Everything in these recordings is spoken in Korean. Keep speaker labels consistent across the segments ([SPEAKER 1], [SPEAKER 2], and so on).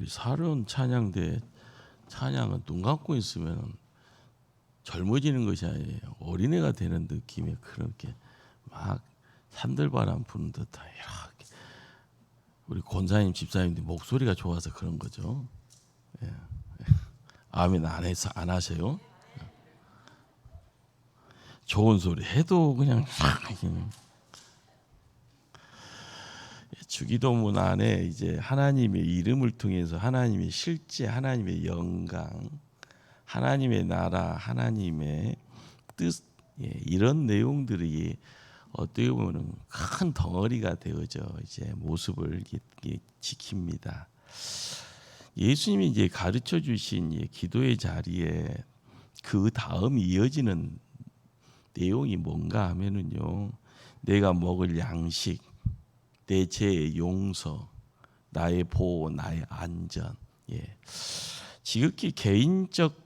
[SPEAKER 1] 우리 사론 찬양대 찬양은 눈 감고 있으면 젊어지는 것이 아니에요. 어린애가 되는 느낌의 그렇게 막 산들바람 부는 듯한 이렇게 우리 권사님 집사님들 목소리가 좋아서 그런 거죠. 예. 아멘 안 하세요? 좋은 소리 해도 그냥 주기도문 안에 이제 하나님의 이름을 통해서 하나님의 실제, 하나님의 영광, 하나님의 나라, 하나님의 뜻 이런 내용들이 어떻게 보면 큰 덩어리가 되어져 이제 모습을 지킵니다. 예수님이 이제 가르쳐 주신 기도의 자리에 그 다음 이어지는 내용이 뭔가 하면은요, 내가 먹을 양식, 내 죄의 용서, 나의 보호, 나의 안전, 지극히 개인적,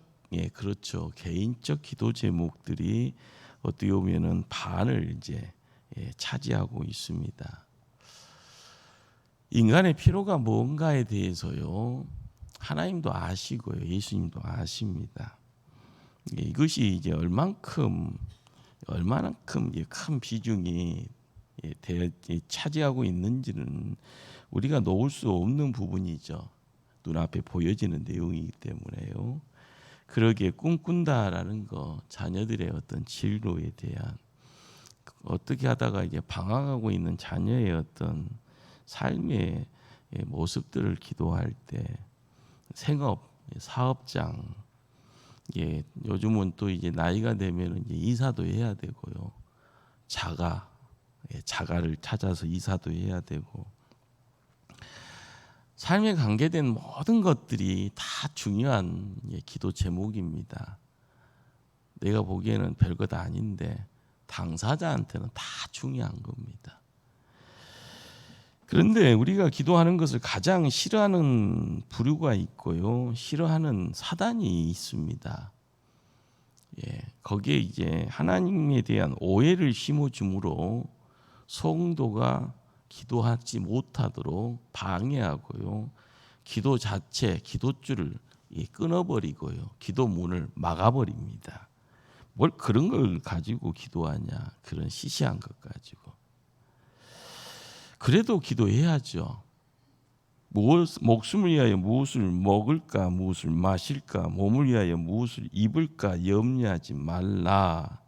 [SPEAKER 1] 그렇죠, 개인적 기도 제목들이 어떻게 보면은 반을 이제 차지하고 있습니다. 인간의 필요가 뭔가에 대해서요, 하나님도 아시고요, 예수님도 아십니다. 이것이 이제 얼만큼 큰 비중이 차지하고 있는지는 우리가 놓을 수 없는 부분이죠. 눈앞에 보여지는 내용이기 때문에요. 그러기에 꿈꾼다라는 거, 자녀들의 어떤 진로에 대한 어떻게 하다가 이제 방황하고 있는 자녀의 어떤 삶의 모습들을 기도할 때 생업, 사업장, 요즘은 또 이제 나이가 되면 이제 이사도 해야 되고요. 자가를 찾아서 이사도 해야 되고, 삶에 관계된 모든 것들이 다 중요한 기도 제목입니다. 내가 보기에는 별것 아닌데 당사자한테는 다 중요한 겁니다. 그런데 우리가 기도하는 것을 가장 싫어하는 부류가 있고요, 싫어하는 사단이 있습니다. 거기에 이제 하나님에 대한 오해를 심어줌으로 성도가 기도하지 못하도록 방해하고요, 기도 자체, 기도줄을 끊어버리고요, 기도문을 막아버립니다. 뭘 그런 걸 가지고 기도하냐, 그런 시시한 것 가지고. 그래도 기도해야죠. 목숨을 위하여 무엇을 먹을까, 무엇을 마실까, 몸을 위하여 무엇을 입을까 염려하지 말라.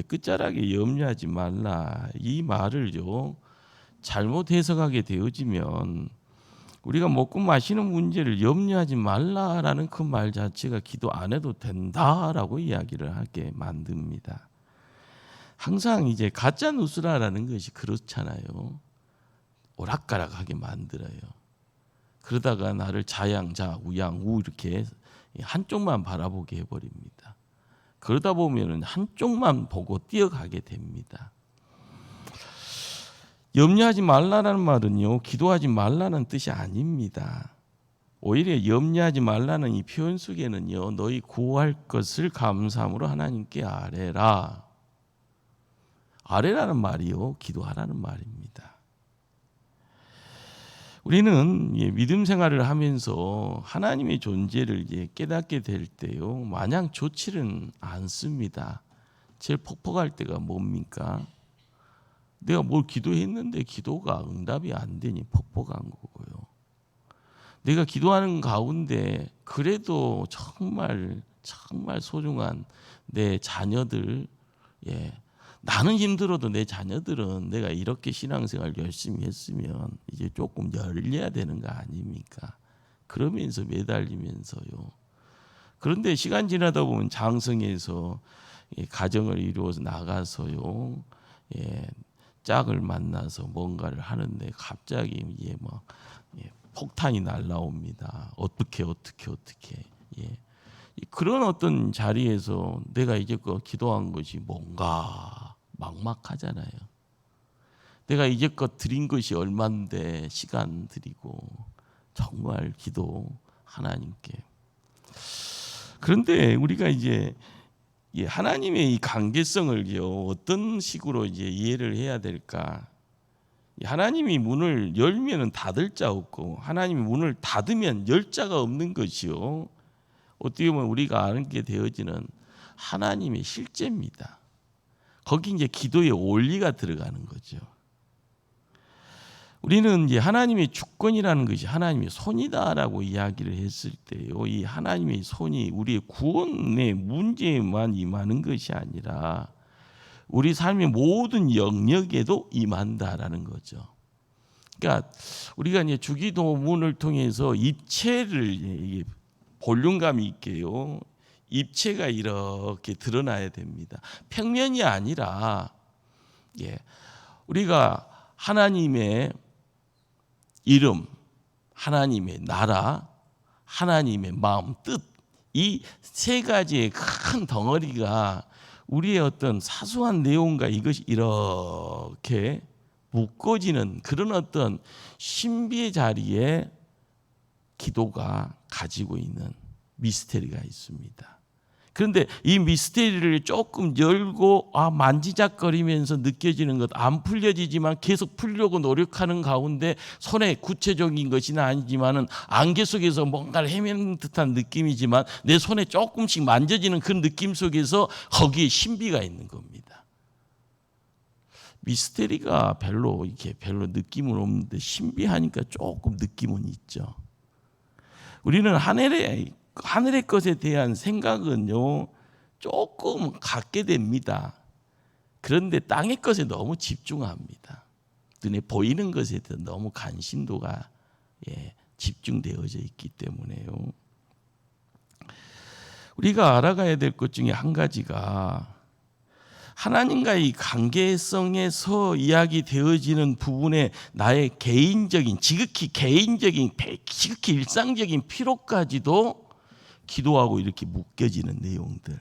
[SPEAKER 1] 끝자락에 염려하지 말라, 이 말을요 잘못 해석하게 되어지면 우리가 먹고 마시는 문제를 염려하지 말라라는 그 말 자체가 기도 안 해도 된다라고 이야기를 하게 만듭니다. 항상 이제 가짜 뉴스라는 것이 그렇잖아요. 오락가락하게 만들어요. 그러다가 나를 자양자, 우양우 이렇게 한쪽만 바라보게 해버립니다. 그러다 보면 한쪽만 보고 뛰어가게 됩니다. 염려하지 말라는 말은요, 기도하지 말라는 뜻이 아닙니다. 오히려 염려하지 말라는 이 표현 속에는요, 너희 구할 것을 감사함으로 하나님께 아뢰라. 아뢰라는 말이요, 기도하라는 말입니다. 우리는 믿음 생활을 하면서 하나님의 존재를 깨닫게 될 때요, 마냥 좋지는 않습니다. 제일 퍽퍽할 때가 뭡니까? 내가 뭘 기도했는데 기도가 응답이 안 되니 퍽퍽한 거고요. 내가 기도하는 가운데 그래도 정말 소중한 내 자녀들, 나는 힘들어도 내 자녀들은 내가 이렇게 신앙생활 열심히 했으면 이제 조금 열려야 되는 거 아닙니까? 그러면서 매달리면서요. 그런데 시간 지나다 보면 장성해서 가정을 이루어서 나가서요, 짝을 만나서 뭔가를 하는데 갑자기 폭탄이 날라옵니다. 어떻게 그런 어떤 자리에서 내가 이제껏 기도한 것이 뭔가 막막하잖아요. 내가 이제껏 드린 것이 얼만데 시간 드리고 정말 기도 하나님께. 그런데 우리가 이제 하나님의 이 관계성을요, 어떤 식으로 이제 이해를 해야 될까? 하나님이 문을 열면은 닫을 자 없고 하나님이 문을 닫으면 열 자가 없는 것이요. 어떻게 보면 우리가 알게 되어지는 하나님의 실제입니다. 거기 이제 기도의 원리가 들어가는 거죠. 우리는 이제 하나님의 주권이라는 것이 하나님의 손이다라고 이야기를 했을 때요, 이 하나님의 손이 우리의 구원의 문제에만 임하는 것이 아니라 우리 삶의 모든 영역에도 임한다라는 거죠. 그러니까 우리가 이제 주기도문을 통해서 입체를 볼륨감 있게요, 입체가 이렇게 드러나야 됩니다. 평면이 아니라 우리가 하나님의 이름, 하나님의 나라, 하나님의 마음, 뜻, 이 세 가지의 큰 덩어리가 우리의 어떤 사소한 내용과 이것이 이렇게 묶어지는 그런 어떤 신비의 자리에 기도가 가지고 있는 미스테리가 있습니다. 그런데 이 미스테리를 조금 열고 만지작거리면서 느껴지는 것, 안 풀려지지만 계속 풀려고 노력하는 가운데 손에 구체적인 것은 아니지만은 안개 속에서 뭔가를 헤매는 듯한 느낌이지만 내 손에 조금씩 만져지는 그 느낌 속에서 거기에 신비가 있는 겁니다. 미스테리가 별로 느낌은 없는데 신비하니까 조금 느낌은 있죠. 우리는 하늘의 것에 대한 생각은요, 조금 갖게 됩니다. 그런데 땅의 것에 너무 집중합니다. 눈에 보이는 것에 대해 너무 관심도가 집중되어져 있기 때문에요. 우리가 알아가야 될 것 중에 한 가지가 하나님과의 관계성에서 이야기되어지는 부분에 나의 개인적인, 지극히 일상적인 필요까지도 기도하고 이렇게 묶여지는 내용들.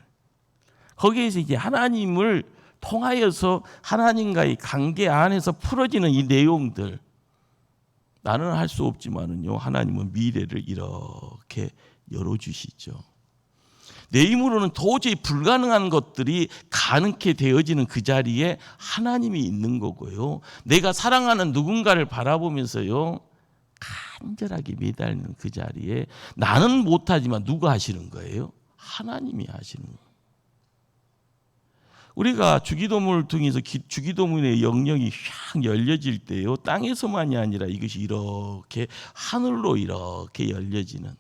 [SPEAKER 1] 거기에서 이제 하나님을 통하여서 하나님과의 관계 안에서 풀어지는 이 내용들. 나는 할 수 없지만은요, 하나님은 미래를 이렇게 열어주시죠. 내 힘으로는 도저히 불가능한 것들이 가능케 되어지는 그 자리에 하나님이 있는 거고요. 내가 사랑하는 누군가를 바라보면서요, 간절하게 매달리는 그 자리에 나는 못하지만 누가 하시는 거예요? 하나님이 하시는 거예요. 우리가 주기도문을 통해서 주기도문의 영역이 쫙 열려질 때요, 땅에서만이 아니라 이것이 이렇게 하늘로 이렇게 열려지는,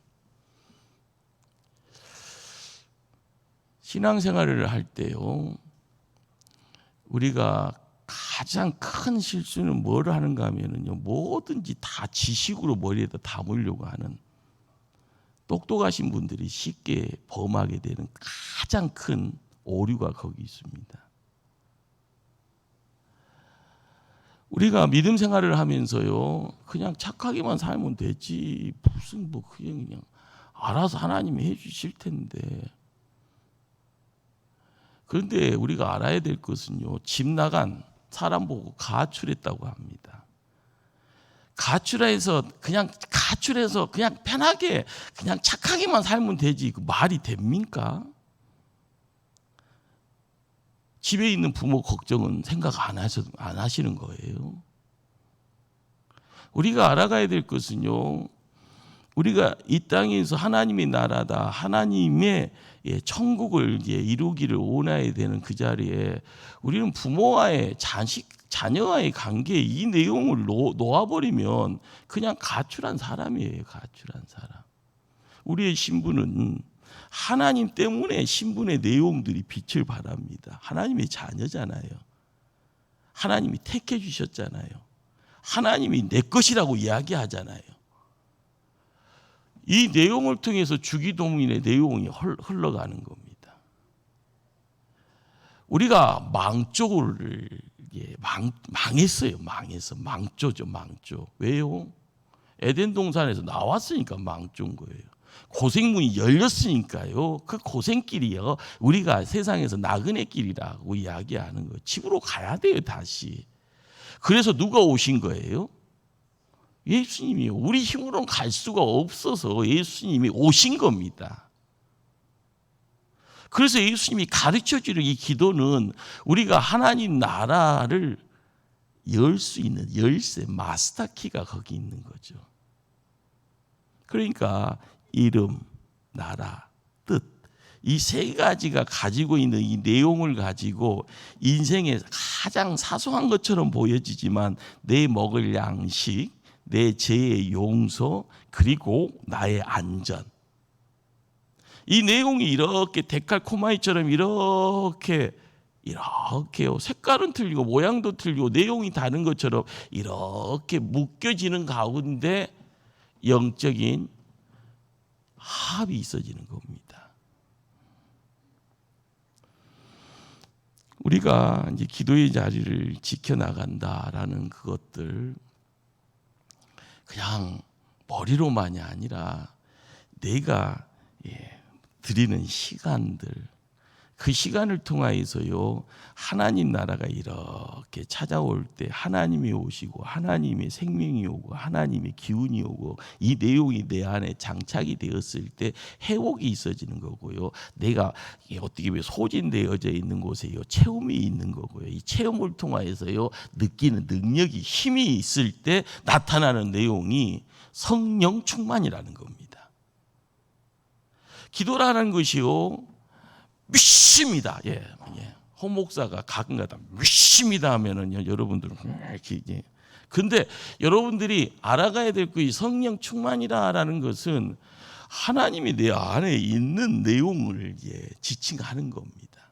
[SPEAKER 1] 신앙생활을 할 때요, 우리가 가장 큰 실수는 뭘 하는가 하면요, 뭐든지 다 지식으로 머리에다 담으려고 하는, 똑똑하신 분들이 쉽게 범하게 되는 가장 큰 오류가 거기 있습니다. 우리가 믿음 생활을 하면서요, 그냥 착하게만 살면 되지, 무슨 그냥 알아서 하나님이 해주실 텐데. 그런데 우리가 알아야 될 것은요, 집 나간 사람 보고 가출했다고 합니다. 가출해서 그냥 편하게 그냥 착하게만 살면 되지, 그 말이 됩니까? 집에 있는 부모 걱정은 생각 안 하시는 거예요. 우리가 알아가야 될 것은요, 우리가 이 땅에서 하나님의 나라다, 하나님의 천국을 이루기를 원해야 되는 그 자리에 우리는 부모와의 자녀와의 관계에 이 내용을 놓아버리면 그냥 가출한 사람이에요. 가출한 사람. 우리의 신분은 하나님 때문에 신분의 내용들이 빛을 발합니다. 하나님의 자녀잖아요. 하나님이 택해 주셨잖아요. 하나님이 내 것이라고 이야기하잖아요. 이 내용을 통해서 주기도문의 내용이 흘러가는 겁니다. 우리가 망했어요. 망조죠. 왜요? 에덴 동산에서 나왔으니까 망조인 거예요. 고생문이 열렸으니까요. 그 고생길이요, 우리가 세상에서 나그네 길이라고 이야기하는 거예요. 집으로 가야 돼요, 다시. 그래서 누가 오신 거예요? 예수님이요. 우리 힘으로는 갈 수가 없어서 예수님이 오신 겁니다. 그래서 예수님이 가르쳐주는 이 기도는 우리가 하나님 나라를 열 수 있는 열쇠, 마스터 키가 거기 있는 거죠. 그러니까 이름, 나라, 뜻, 이 세 가지가 가지고 있는 이 내용을 가지고 인생의 가장 사소한 것처럼 보여지지만 내 먹을 양식, 내 죄의 용서, 그리고 나의 안전, 이 내용이 이렇게 데칼코마니처럼 이렇게요. 색깔은 틀리고 모양도 틀리고 내용이 다른 것처럼 이렇게 묶여지는 가운데 영적인 합이 있어지는 겁니다. 우리가 이제 기도의 자리를 지켜나간다라는 그것들, 그냥 머리로만이 아니라 내가 드리는 시간들, 그 시간을 통하여서요, 하나님 나라가 이렇게 찾아올 때 하나님이 오시고 하나님의 생명이 오고 하나님의 기운이 오고 이 내용이 내 안에 장착이 되었을 때 회복이 있어지는 거고요. 내가 어떻게 보면 소진되어져 있는 곳에요, 체험이 있는 거고요. 이 체험을 통하여서요, 느끼는 능력이, 힘이 있을 때 나타나는 내용이 성령 충만이라는 겁니다. 기도라는 것이요, 미십니다. 홍 목사가 가끔가다 미십니다 하면은요, 여러분들은 이렇게. 근데 여러분들이 알아가야 될 그 성령 충만이라는 것은 하나님이 내 안에 있는 내용을 지칭하는 겁니다.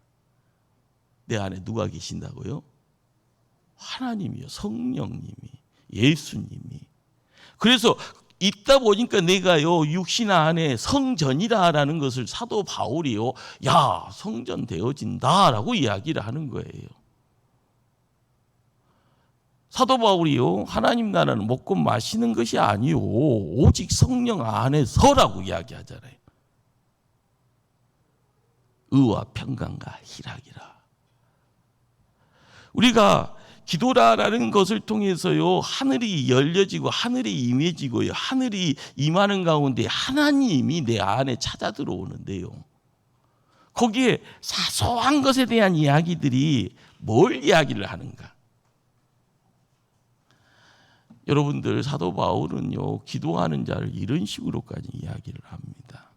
[SPEAKER 1] 내 안에 누가 계신다고요? 하나님이요, 성령님이, 예수님이. 그래서 있다 보니까 내가요, 육신 안에 성전이라는 것을 사도 바울이요, 야, 성전 되어진다라고 이야기를 하는 거예요. 사도 바울이요, 하나님 나라는 먹고 마시는 것이 아니요, 오직 성령 안에서라고 이야기하잖아요. 의와 평강과 희락이라. 우리가 기도라는 것을 통해서요, 하늘이 열려지고 하늘이 임해지고요, 하늘이 임하는 가운데 하나님이 내 안에 찾아 들어오는데요, 거기에 사소한 것에 대한 이야기들이 뭘 이야기를 하는가? 여러분들, 사도 바울은요, 기도하는 자를 이런 식으로까지 이야기를 합니다.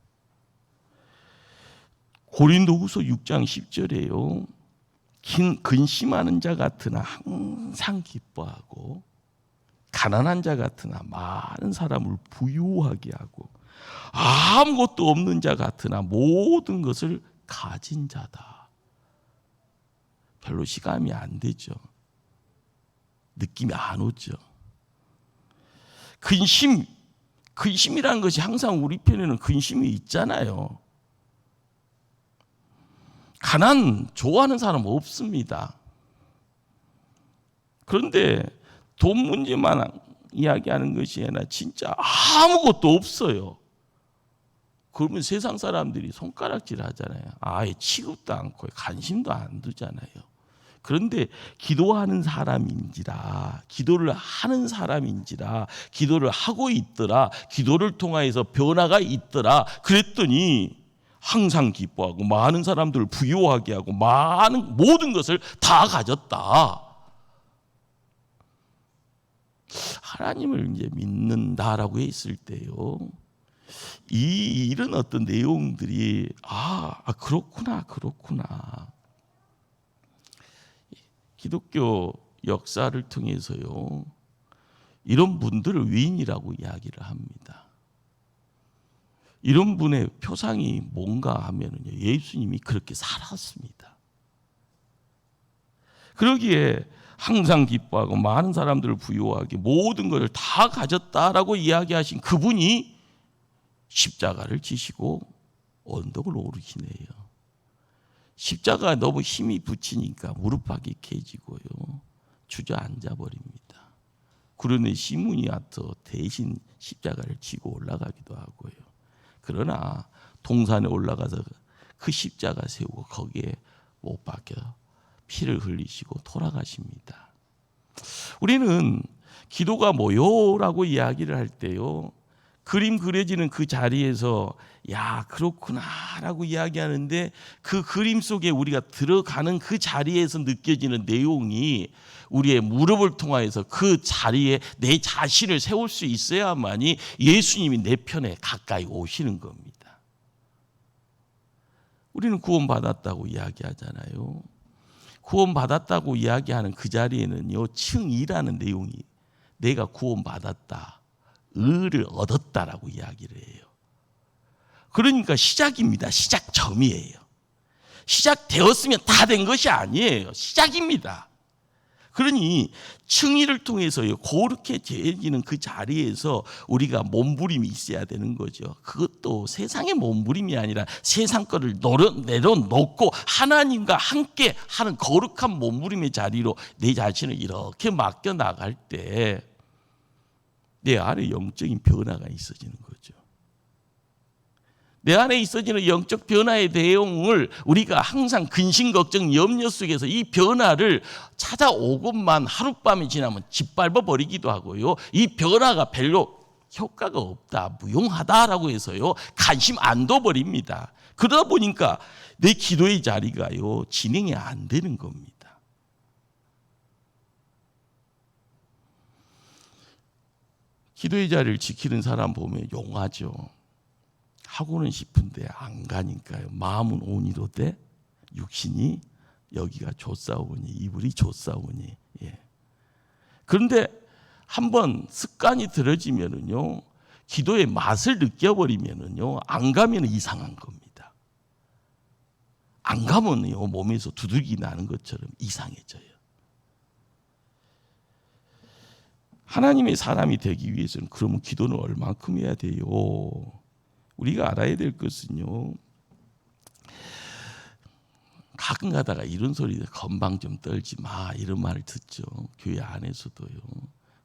[SPEAKER 1] 고린도후서 6장 10절에요. 근심하는 자 같으나 항상 기뻐하고, 가난한 자 같으나 많은 사람을 부유하게 하고, 아무것도 없는 자 같으나 모든 것을 가진 자다. 별로 시감이 안 되죠. 느낌이 안 오죠. 근심이라는 것이 항상 우리 편에는 근심이 있잖아요. 가난 좋아하는 사람 없습니다. 그런데 돈 문제만 이야기하는 것이 아니라 진짜 아무것도 없어요. 그러면 세상 사람들이 손가락질 하잖아요. 아예 취급도 않고 관심도 안 두잖아요. 그런데 기도하는 사람인지라, 기도를 하는 사람인지라, 기도를 하고 있더라, 기도를 통하여서 변화가 있더라, 그랬더니 항상 기뻐하고 많은 사람들을 부유하게 하고 모든 것을 다 가졌다. 하나님을 이제 믿는다라고 했을 때요, 이런 어떤 내용들이 그렇구나. 기독교 역사를 통해서요, 이런 분들을 위인이라고 이야기를 합니다. 이런 분의 표상이 뭔가 하면은요, 예수님이 그렇게 살았습니다. 그러기에 항상 기뻐하고 많은 사람들을 부유하게 모든 것을 다 가졌다라고 이야기하신 그분이 십자가를 지시고 언덕을 오르시네요. 십자가 너무 힘이 붙이니까 무릎팍이 깨지고요, 주저앉아 버립니다. 그러니 시므니 와서 대신 십자가를 지고 올라가기도 하고요. 그러나 동산에 올라가서 그 십자가 세우고 거기에 못 박혀 피를 흘리시고 돌아가십니다. 우리는 기도가 뭐요라고 이야기를 할 때요, 그림 그려지는 그 자리에서 야 그렇구나라고 이야기하는데 그 그림 속에 우리가 들어가는 그 자리에서 느껴지는 내용이 우리의 무릎을 통하여서 그 자리에 내 자신을 세울 수 있어야만이 예수님이 내 편에 가까이 오시는 겁니다. 우리는 구원받았다고 이야기하잖아요. 구원받았다고 이야기하는 그 자리에는요, 칭의라는 내용이 내가 구원받았다, 의를 얻었다라고 이야기를 해요. 그러니까 시작입니다. 시작점이에요. 시작되었으면 다 된 것이 아니에요. 시작입니다. 그러니 칭의를 통해서요, 그렇게 재해지는 그 자리에서 우리가 몸부림이 있어야 되는 거죠. 그것도 세상의 몸부림이 아니라 세상 거를 내려놓고 하나님과 함께 하는 거룩한 몸부림의 자리로 내 자신을 이렇게 맡겨 나갈 때 내 안에 영적인 변화가 있어지는 거죠. 내 안에 있어지는 영적 변화의 내용을 우리가 항상 근심, 걱정, 염려 속에서 이 변화를 찾아오고만 하룻밤이 지나면 짓밟아 버리기도 하고요. 이 변화가 별로 효과가 없다, 무용하다라고 해서요, 관심 안 둬버립니다. 그러다 보니까 내 기도의 자리가요, 진행이 안 되는 겁니다. 기도의 자리를 지키는 사람 보면 용하죠. 하고는 싶은데 안 가니까요. 마음은 온이로되 육신이 여기가 좋사오니, 이불이 좋사오니. 예. 그런데 한번 습관이 들어지면은요, 기도의 맛을 느껴버리면은요, 안 가면 이상한 겁니다. 안 가면요, 몸에서 두들기 나는 것처럼 이상해져요. 하나님의 사람이 되기 위해서는 그러면 기도는 얼만큼 해야 돼요? 우리가 알아야 될 것은요, 가끔 가다가 이런 소리, 건방 좀 떨지 마, 이런 말을 듣죠. 교회 안에서도요.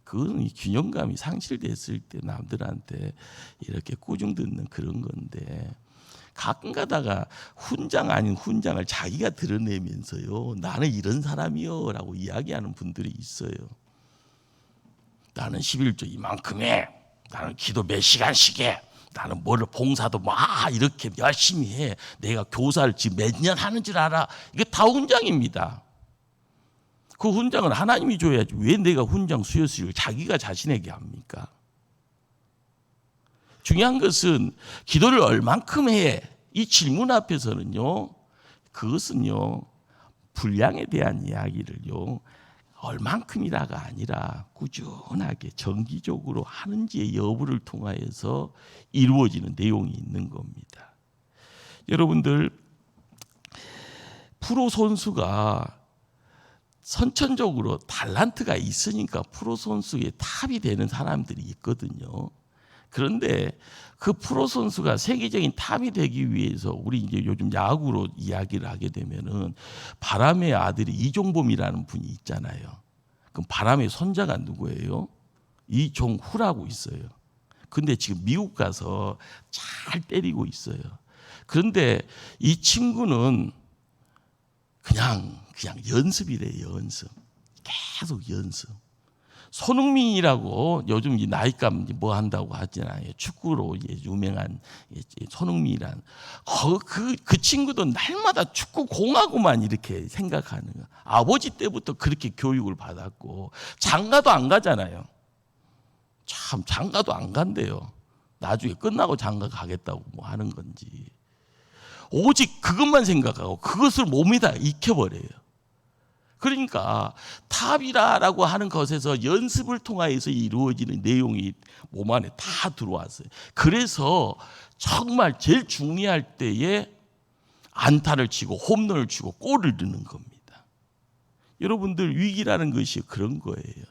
[SPEAKER 1] 그건 균형감이 상실됐을 때 남들한테 이렇게 꾸중 듣는 그런 건데, 가끔 가다가 훈장 아닌 훈장을 자기가 드러내면서요, 나는 이런 사람이요 라고 이야기하는 분들이 있어요. 나는 11조 이만큼 해, 나는 기도 몇 시간씩 해, 나는 뭐를 봉사도 막 이렇게 열심히 해, 내가 교사를 지금 몇 년 하는 줄 알아. 이게 다 훈장입니다. 그 훈장은 하나님이 줘야지 왜 내가 훈장 수여식을 자기가 자신에게 합니까? 중요한 것은 기도를 얼만큼 해, 이 질문 앞에서는요, 그것은요, 분량에 대한 이야기를요, 얼만큼이라가 아니라 꾸준하게 정기적으로 하는지의 여부를 통하여서 이루어지는 내용이 있는 겁니다. 여러분들, 프로 선수가 선천적으로 달란트가 있으니까 프로 선수의 탑이 되는 사람들이 있거든요. 그런데 그 프로 선수가 세계적인 탑이 되기 위해서, 우리 이제 요즘 야구로 이야기를 하게 되면은 바람의 아들이 이종범이라는 분이 있잖아요. 그럼 바람의 손자가 누구예요? 이종후라고 있어요. 근데 지금 미국 가서 잘 때리고 있어요. 그런데 이 친구는 그냥 연습이래요. 연습. 계속 연습. 손흥민이라고 요즘 나이값 뭐 한다고 하잖아요. 축구로 유명한 손흥민이란 그 친구도 날마다 축구 공하고만 이렇게 생각하는 거예요. 아버지 때부터 그렇게 교육을 받았고 장가도 안 가잖아요. 참 장가도 안 간대요. 나중에 끝나고 장가 가겠다고 뭐 하는 건지. 오직 그것만 생각하고 그것을 몸에다 익혀버려요. 그러니까 탑이라고 하는 것에서 연습을 통하여서 이루어지는 내용이 몸 안에 다 들어왔어요. 그래서 정말 제일 중요할 때에 안타를 치고 홈런을 치고 골을 넣는 겁니다. 여러분들, 위기라는 것이 그런 거예요.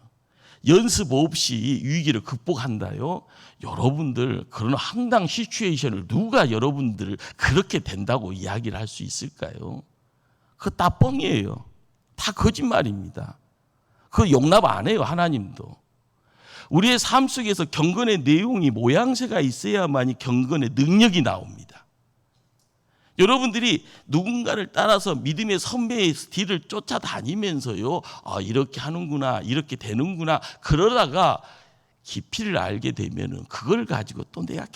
[SPEAKER 1] 연습 없이 위기를 극복한다요? 여러분들, 그런 황당 시츄에이션을 누가 여러분들을 그렇게 된다고 이야기를 할 수 있을까요? 그거 다 뻥이에요. 다 거짓말입니다. 그거 용납 안 해요, 하나님도. 우리의 삶 속에서 경건의 내용이 모양새가 있어야만이 경건의 능력이 나옵니다. 여러분들이 누군가를 따라서 믿음의 선배의 뒤를 쫓아다니면서요, 이렇게 하는구나, 이렇게 되는구나, 그러다가 깊이를 알게 되면은 그걸 가지고 또 내가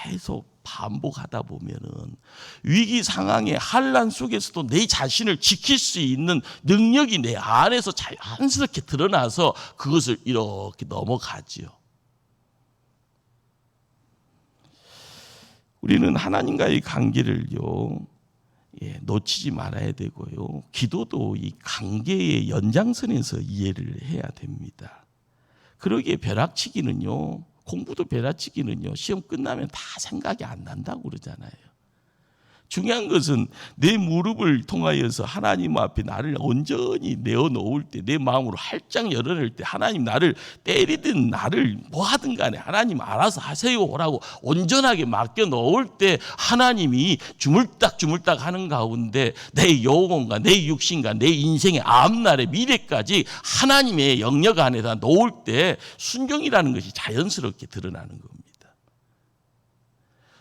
[SPEAKER 1] 계속 반복하다 보면은 위기 상황의 환난 속에서도 내 자신을 지킬 수 있는 능력이 내 안에서 자연스럽게 드러나서 그것을 이렇게 넘어가지요. 우리는 하나님과의 관계를요, 놓치지 말아야 되고요. 기도도 이 관계의 연장선에서 이해를 해야 됩니다. 그러기에 벼락치기는요, 공부도 벼락치기는요, 시험 끝나면 다 생각이 안 난다고 그러잖아요. 중요한 것은 내 무릎을 통하여서 하나님 앞에 나를 온전히 내어놓을 때, 내 마음으로 활짝 열어낼 때, 하나님 나를 때리든 나를 뭐 하든 간에 하나님 알아서 하세요라고 온전하게 맡겨 놓을 때 하나님이 주물딱주물딱 하는 가운데 내 영혼과 내 육신과 내 인생의 앞날의 미래까지 하나님의 영역 안에다 놓을 때 순종이라는 것이 자연스럽게 드러나는 겁니다.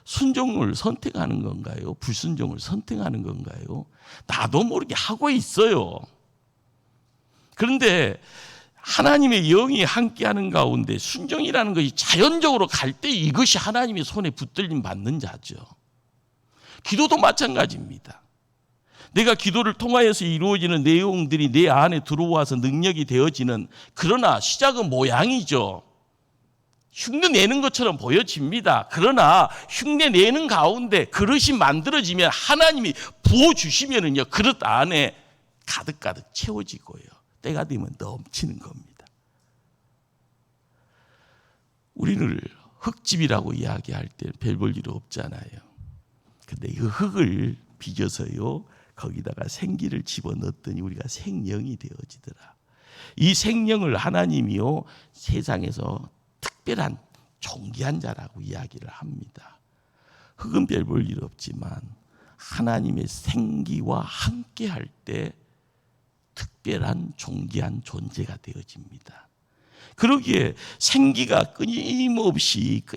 [SPEAKER 1] 순종을 선택하는 건가요? 불순종을 선택하는 건가요? 나도 모르게 하고 있어요. 그런데 하나님의 영이 함께하는 가운데 순종이라는 것이 자연적으로 갈 때 이것이 하나님의 손에 붙들림 받는 자죠. 기도도 마찬가지입니다. 내가 기도를 통하여서 이루어지는 내용들이 내 안에 들어와서 능력이 되어지는, 그러나 시작은 모양이죠. 흉내내는 것처럼 보여집니다. 그러나 흉내내는 가운데 그릇이 만들어지면 하나님이 부어주시면은요, 그릇 안에 가득가득 채워지고요, 때가 되면 넘치는 겁니다. 우리를 흙집이라고 이야기할 때 별 볼 일 없잖아요. 근데 이 흙을 빚어서요, 거기다가 생기를 집어넣었더니 우리가 생명이 되어지더라. 이 생명을 하나님이요, 세상에서 특별한 존귀한 자라고 이야기를 합니다. 흙은 별 볼 일 없지만 하나님의 생기와 함께할 때 특별한 존귀한 존재가 되어집니다. 그러기에 생기가 끊임없이요,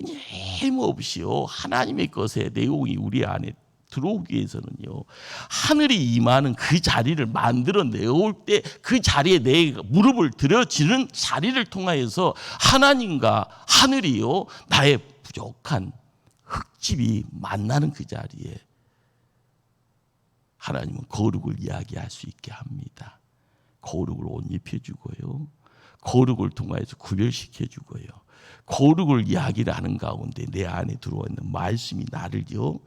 [SPEAKER 1] 하나님의 것의 내용이 우리 안에 들어오기 위해서는요, 하늘이 임하는 그 자리를 만들어 내올 때 그 자리에 내 무릎을 들여지는 자리를 통하여서 하나님과 하늘이요, 나의 부족한 흙집이 만나는 그 자리에 하나님은 거룩을 이야기할 수 있게 합니다. 거룩을 옷 입혀주고요, 거룩을 통하여서 구별시켜주고요, 거룩을 이야기를 하는 가운데 내 안에 들어와 있는 말씀이 나를요,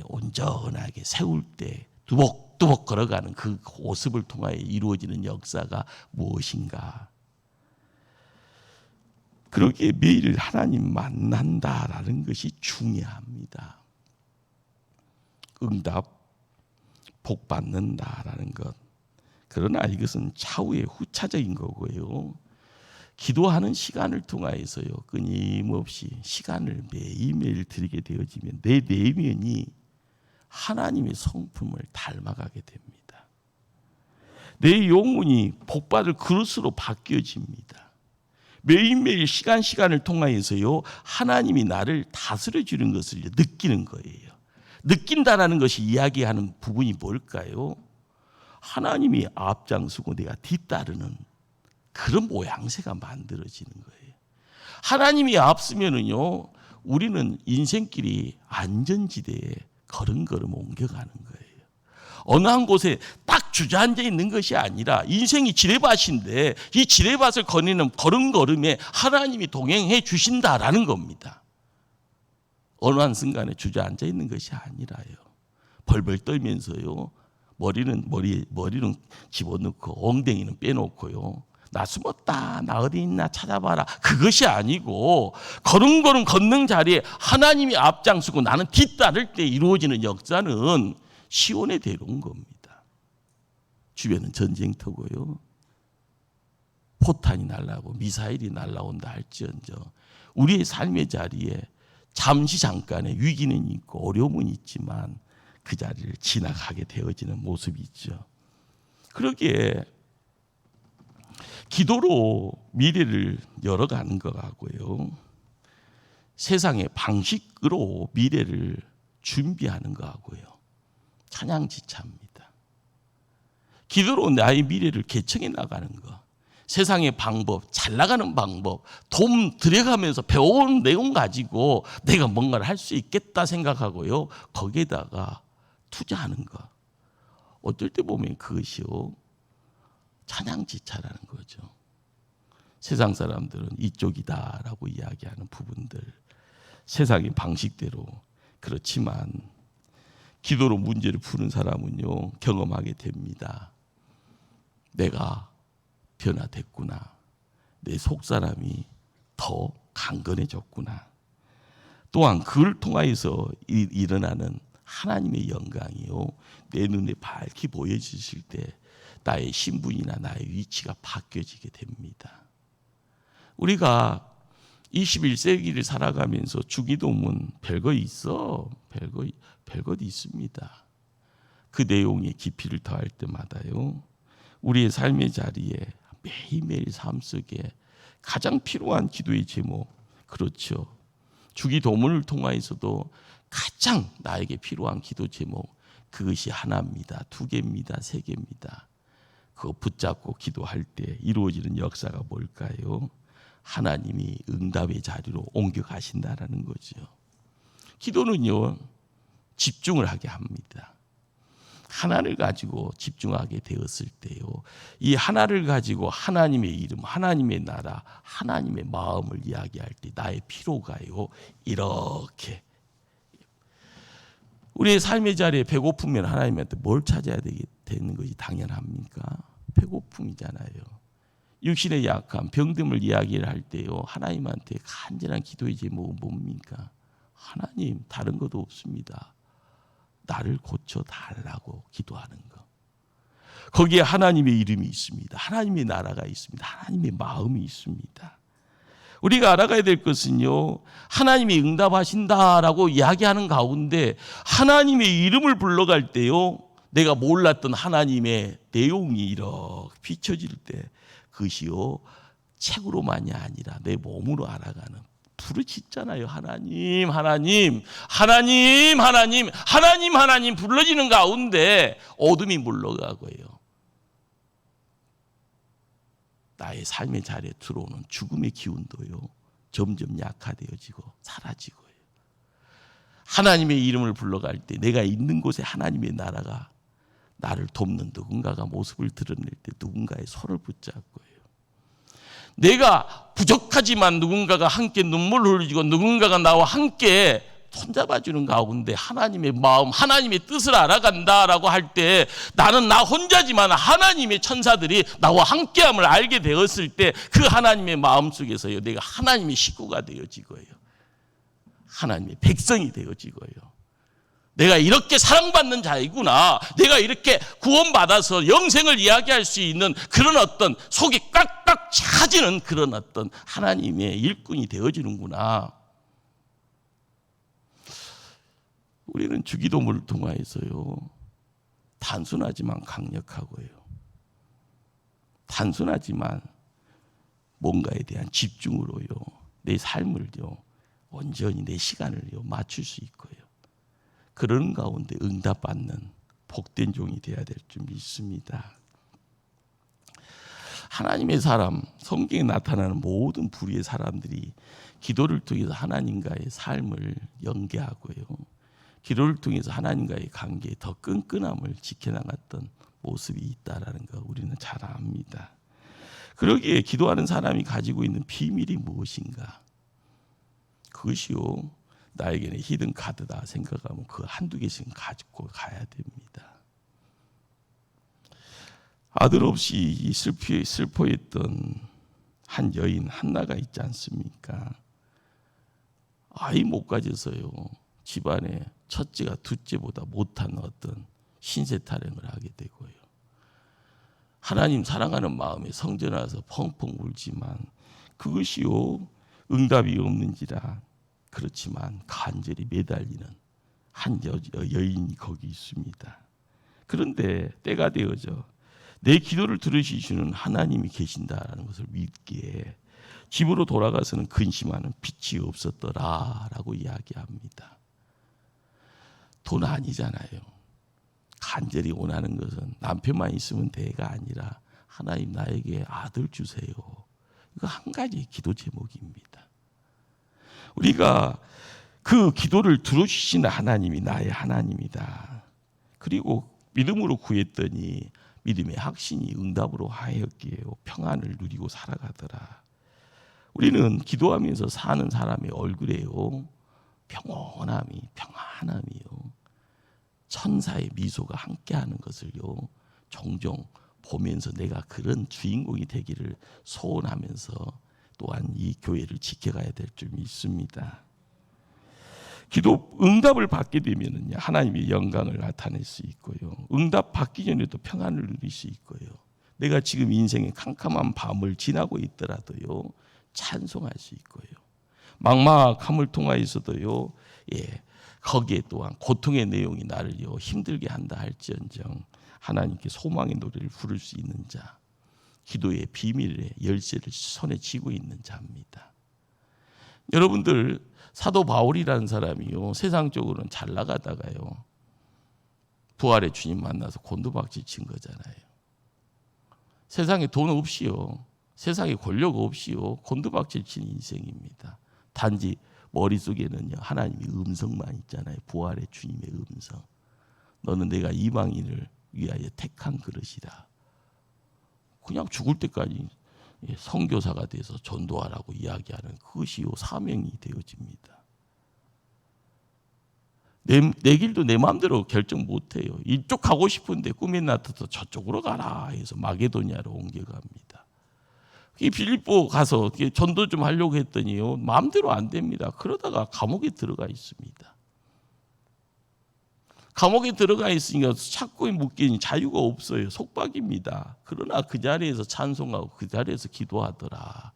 [SPEAKER 1] 온전하게 세울 때 두벅두벅 걸어가는 그 모습을 통하여 이루어지는 역사가 무엇인가. 그러기에 매일 하나님 만난다라는 것이 중요합니다. 응답, 복 받는다라는 것. 그러나 이것은 차후의 후차적인 거고요. 기도하는 시간을 통하여서요, 끊임없이 시간을 매일매일 드리게 되어지면 내 내면이 하나님의 성품을 닮아가게 됩니다. 내 영혼이 복받을 그릇으로 바뀌어집니다. 매일매일 시간을 통하여서요, 하나님이 나를 다스려 주는 것을 느끼는 거예요. 느낀다라는 것이 이야기하는 부분이 뭘까요? 하나님이 앞장서고 내가 뒤따르는 그런 모양새가 만들어지는 거예요. 하나님이 앞서면은요, 우리는 인생길이 안전지대에 걸음걸음 옮겨가는 거예요. 어느 한 곳에 딱 주저앉아 있는 것이 아니라 인생이 지뢰밭인데 이 지뢰밭을 거니는 걸음걸음에 하나님이 동행해 주신다라는 겁니다. 어느 한 순간에 주저앉아 있는 것이 아니라요, 벌벌 떨면서요, 머리는 집어넣고 엉덩이는 빼놓고요, 나 숨었다, 나 어디 있나 찾아봐라, 그것이 아니고 걸음걸음 걷는 자리에 하나님이 앞장서고 나는 뒤따를 때 이루어지는 역사는 시온에 데려온 겁니다. 주변은 전쟁터고요, 포탄이 날아오고 미사일이 날아온다 할지언정 우리의 삶의 자리에 잠깐의 위기는 있고 어려움은 있지만 그 자리를 지나가게 되어지는 모습이 있죠. 그러기에 기도로 미래를 열어가는 것 같고요, 세상의 방식으로 미래를 준비하는 것 같고요, 찬양지차입니다. 기도로 나의 미래를 개척해 나가는 것, 세상의 방법, 잘 나가는 방법, 돈 들여가면서 배워온 내용 가지고 내가 뭔가를 할 수 있겠다 생각하고요. 거기에다가 투자하는 것. 어떨 때 보면 그것이요. 찬양지차라는 거죠. 세상 사람들은 이쪽이다라고 이야기하는 부분들. 세상의 방식대로. 그렇지만 기도로 문제를 푸는 사람은요. 경험하게 됩니다. 내가 변화됐구나. 내 속사람이 더 강건해졌구나. 또한 그를 통하여서 일어나는 하나님의 영광이요. 내 눈에 밝게 보여지실 때 나의 신분이나 나의 위치가 바뀌어지게 됩니다. 우리가 21세기를 살아가면서 주기도문 별거 있어. 별것 있습니다. 그 내용의 깊이를 더할 때마다요. 우리의 삶의 자리에 매일매일 삶 속에 가장 필요한 기도의 제목. 그렇죠. 주기도문을 통하여서도 가장 나에게 필요한 기도 제목. 그것이 하나입니다. 2개입니다. 3개입니다. 그거 붙잡고 기도할 때 이루어지는 역사가 뭘까요? 하나님이 응답의 자리로 옮겨가신다라는 거죠. 기도는요. 집중을 하게 합니다. 하나를 가지고 집중하게 되었을 때요. 이 하나를 가지고 하나님의 이름, 하나님의 나라, 하나님의 마음을 이야기할 때 나의 피로가요. 이렇게 우리의 삶의 자리에 배고프면 하나님한테 뭘 찾아야 되는 것이 당연합니까? 배고픔이잖아요. 육신의 약함, 병듦을 이야기를 할 때요. 하나님한테 간절한 기도의 제목은 뭡니까? 하나님, 다른 것도 없습니다. 나를 고쳐달라고 기도하는 거. 거기에 하나님의 이름이 있습니다. 하나님의 나라가 있습니다. 하나님의 마음이 있습니다. 우리가 알아가야 될 것은요. 하나님이 응답하신다라고 이야기하는 가운데 하나님의 이름을 불러갈 때요. 내가 몰랐던 하나님의 내용이 이렇게 비춰질 때 그것이요. 책으로만이 아니라 내 몸으로 알아가는 부르짖잖아요. 하나님, 하나님, 하나님, 하나님, 하나님, 하나님 불러지는 가운데 어둠이 물러가고요. 나의 삶의 자리에 들어오는 죽음의 기운도요. 점점 약화되어지고 사라지고요. 하나님의 이름을 불러갈 때 내가 있는 곳에 하나님의 나라가 나를 돕는 누군가가 모습을 드러낼 때 누군가의 손을 붙잡고요. 내가 부족하지만 누군가가 함께 눈물을 흘리고 누군가가 나와 함께 손잡아주는 가운데 하나님의 마음, 하나님의 뜻을 알아간다라고 할 때 나는 나 혼자지만 하나님의 천사들이 나와 함께함을 알게 되었을 때 그 하나님의 마음 속에서요. 내가 하나님의 식구가 되어지고요. 하나님의 백성이 되어지고요. 내가 이렇게 사랑받는 자이구나. 내가 이렇게 구원받아서 영생을 이야기할 수 있는 그런 어떤 속이 꽉꽉 차지는 그런 어떤 하나님의 일꾼이 되어지는구나. 우리는 주기도문을 통하여서요. 단순하지만 강력하고요. 단순하지만 뭔가에 대한 집중으로요. 내 삶을요. 온전히 내 시간을요. 맞출 수 있고요. 그런 가운데 응답받는 복된 종이 되어야 될 줄 믿습니다. 하나님의 사람, 성경에 나타나는 모든 부류의 사람들이 기도를 통해서 하나님과의 삶을 연계하고요. 기도를 통해서 하나님과의 관계에 더 끈끈함을 지켜나갔던 모습이 있다라는 거 우리는 잘 압니다. 그러기에 기도하는 사람이 가지고 있는 비밀이 무엇인가? 그것이요. 나에게는 히든 카드다 생각하면 그 한두 개씩은 가지고 가야 됩니다. 아들 없이 슬퍼했던 한 여인 한나가 있지 않습니까? 아이 못 가져서요. 집안에 첫째가 둘째보다 못한 어떤 신세 타령을 하게 되고요. 하나님 사랑하는 마음에 성전 와서 펑펑 울지만 그것이요. 응답이 없는지라 그렇지만 간절히 매달리는 한 여인이 거기 있습니다. 그런데 때가 되어져 내 기도를 들으시는 하나님이 계신다라는 것을 믿기에 집으로 돌아가서는 근심하는 빛이 없었더라라고 이야기합니다. 돈 아니잖아요. 간절히 원하는 것은 남편만 있으면 돼가 아니라 하나님 나에게 아들 주세요. 이거 한 가지 기도 제목입니다. 우리가 그 기도를 들어주시는 하나님이 나의 하나님이다. 그리고 믿음으로 구했더니 믿음의 확신이 응답으로 하였기에 평안을 누리고 살아가더라. 우리는 기도하면서 사는 사람의 얼굴에요, 평온함이, 평안함이요, 천사의 미소가 함께하는 것을요 종종 보면서 내가 그런 주인공이 되기를 소원하면서 또한 이 교회를 지켜가야 될 줄 믿습니다. 기도 응답을 받게 되면은요 하나님의 영광을 나타낼 수 있고요, 응답 받기 전에도 평안을 누릴 수 있고요, 내가 지금 인생의 캄캄한 밤을 지나고 있더라도요 찬송할 수 있고요, 막막함을 통하여서도요 거기에 또한 고통의 내용이 나를요 힘들게 한다 할지언정 하나님께 소망의 노래를 부를 수 있는 자, 기도의 비밀의 열쇠를 손에 쥐고 있는 자입니다. 여러분들, 사도 바울이라는 사람이요 세상적으로는 잘 나가다가요 부활의 주님 만나서 곤두박질 친 거잖아요. 세상에 돈 없이요, 세상에 권력 없이요 곤두박질 친 인생입니다. 단지 머릿속에는요 하나님의 음성만 있잖아요. 부활의 주님의 음성. 너는 내가 이방인을 위하여 택한 그릇이다. 그냥 죽을 때까지 선교사가 돼서 전도하라고 이야기하는 그것이 사명이 되어집니다. 내 길도 내 마음대로 결정 못해요. 이쪽 가고 싶은데 꿈에 나타서 저쪽으로 가라 해서 마게도냐로 옮겨갑니다. 빌립보 가서 전도 좀 하려고 했더니요 마음대로 안 됩니다. 그러다가 감옥에 들어가 있습니다. 감옥에 들어가 있으니까 찾고 묶이는 자유가 없어요. 속박입니다. 그러나 그 자리에서 찬송하고 그 자리에서 기도하더라.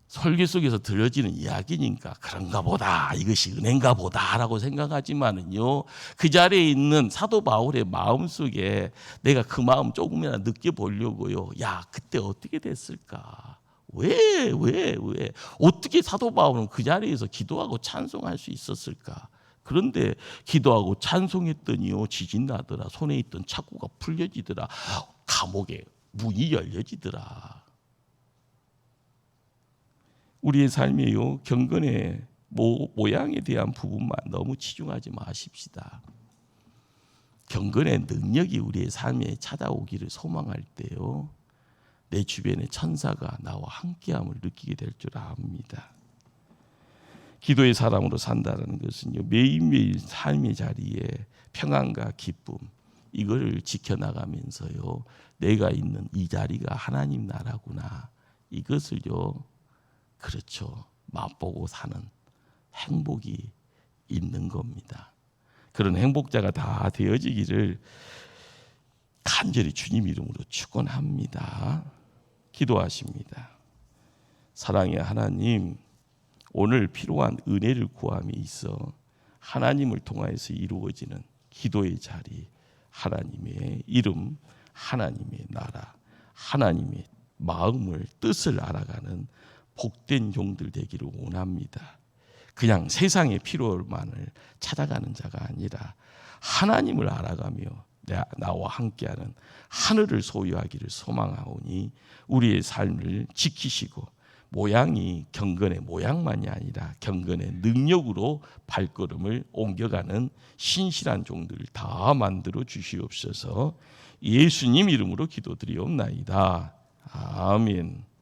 [SPEAKER 1] 설교 속에서 들려지는 이야기니까 그런가 보다, 이것이 은혜인가 보다라고 생각하지만은요 그 자리에 있는 사도 바울의 마음속에 내가 그 마음 조금이나 느껴보려고요, 야 그때 어떻게 됐을까, 왜 어떻게 사도 바울은 그 자리에서 기도하고 찬송할 수 있었을까. 그런데 기도하고 찬송했더니요 지진 나더라. 손에 있던 차고가 풀려지더라. 감옥에 문이 열려지더라. 우리의 삶이요 경건의 모양에 대한 부분만 너무 치중하지 마십시다. 경건의 능력이 우리의 삶에 찾아오기를 소망할 때요 내 주변에 천사가 나와 함께함을 느끼게 될 줄 압니다. 기도의 사람으로 산다는 것은요 매일매일 삶의 자리에 평안과 기쁨 이거를 지켜나가면서요 내가 있는 이 자리가 하나님 나라구나, 이것을요 그렇죠 맛보고 사는 행복이 있는 겁니다. 그런 행복자가 다 되어지기를 간절히 주님 이름으로 축원합니다. 기도하십니다. 사랑의 하나님, 오늘 필요한 은혜를 구함에 있어 하나님을 통하여서 이루어지는 기도의 자리, 하나님의 이름, 하나님의 나라, 하나님의 마음을 뜻을 알아가는 복된 종들 되기를 원합니다. 그냥 세상의 필요만을 찾아가는 자가 아니라 하나님을 알아가며 나와 함께하는 하늘을 소유하기를 소망하오니 우리의 삶을 지키시고 모양이 경건의 모양만이 아니라 경건의 능력으로 발걸음을 옮겨가는 신실한 종들 다 만들어 주시옵소서. 예수님 이름으로 기도드리옵나이다. 아멘.